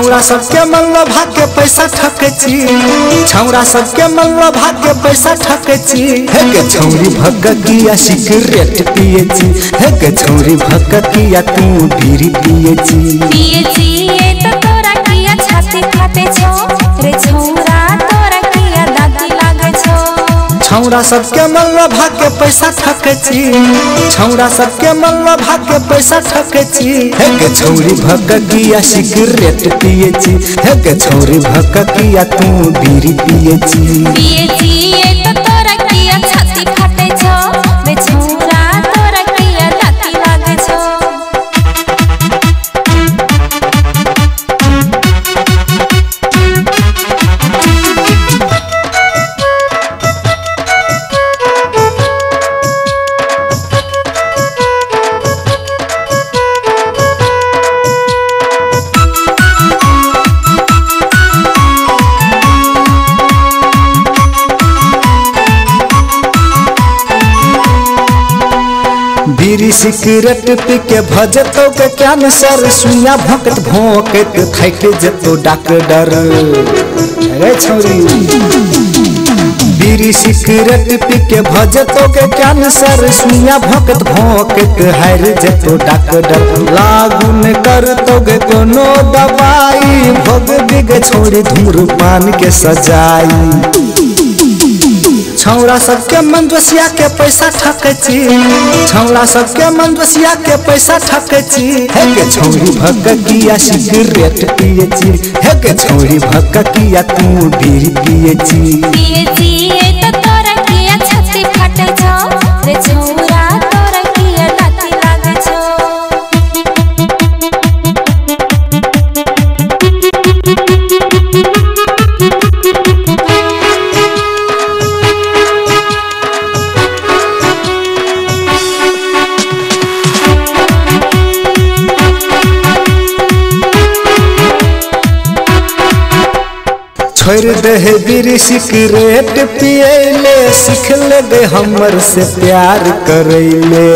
छौरा सबके मन लोभा के पैसा ठकै छी छौरा सबके मन लोभा के पैसा ठकै छी हे के छौरी भगकिया सिगरेट पिए छी हे के छौरी भगकिया तू बीड़ी पिए छी ये तो तोरा किया छाती फाटे छौ रे छौरा तोरा किया दादी लागे छौ छौरा सबके मन लोभा के पैसा ठकै छी छौरा सबके मन लोभा के पैसा ठकै छी हे के छौरी भगकिया सिगरेट पिए छी हे के छौरी भगकिया तू बीड़ी पिए छी ये तो तोरा किया छाती फाटे छौ रे छौरा तोरा किया दादी लागे छौ बीड़ी सिगरेट पी के भजतो के क्या सर सुइया भोंकत भोंकत खाइट जतो डॉक्टर रे छौरी बीड़ी सिगरेट पी के भजतो के क्या सर सुइया भोंकत भोंकत हार जतो डॉक्टर लागू न करतो के कोनो दवाई भोग बिग छोड़ी धूम्रपान के सजाई छौरा सबके मन दोसिया के पैसा ठकै छी छौरा सबके मन दोसिया के पैसा ठकै छी हे के छौरी भगकिया सिगरेट पिए छी हे के छौरी भगकिया तू बीड़ी पिए छी ये तो तोरा किया छाती फाटे छौ रे छौरा तोरा किया दादी लागे छौ छोड़ दे बीड़ी सिगरेट पिएले सीख ले हमर से प्यार करैले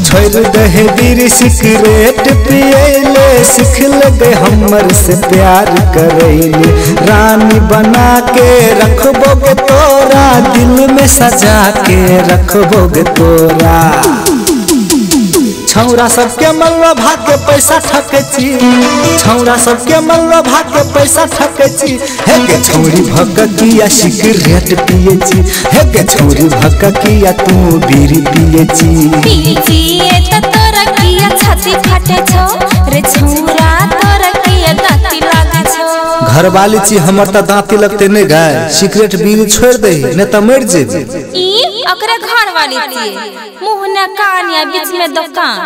छोड़ दे बीड़ी सिगरेट पिएले सीख ले हमर से प्यार करैले रानी बना के रखबोगे तोरा दिल में सजा के रखबोगे तोरा छौरा सबके मन लोभा के पैसा ठकै छी छौरा सबके मन लोभा के पैसा ठकै छी हे के छौरी भगकिया सिगरेट पिए छी हे के छौरी भगकिया तू बीड़ी पिए छी ये तो तोरा किया छाती फाटे छौ रे छौरा तोरा किया दादी लागे छौ घरवाली छी हमर त दांती लगते नहीं गाय सिगरेट बीड़ी छोड़ दे नहीं त मर जेबी ई ओकरे घर वाली थी मुंह न कान या बीच में दुकान।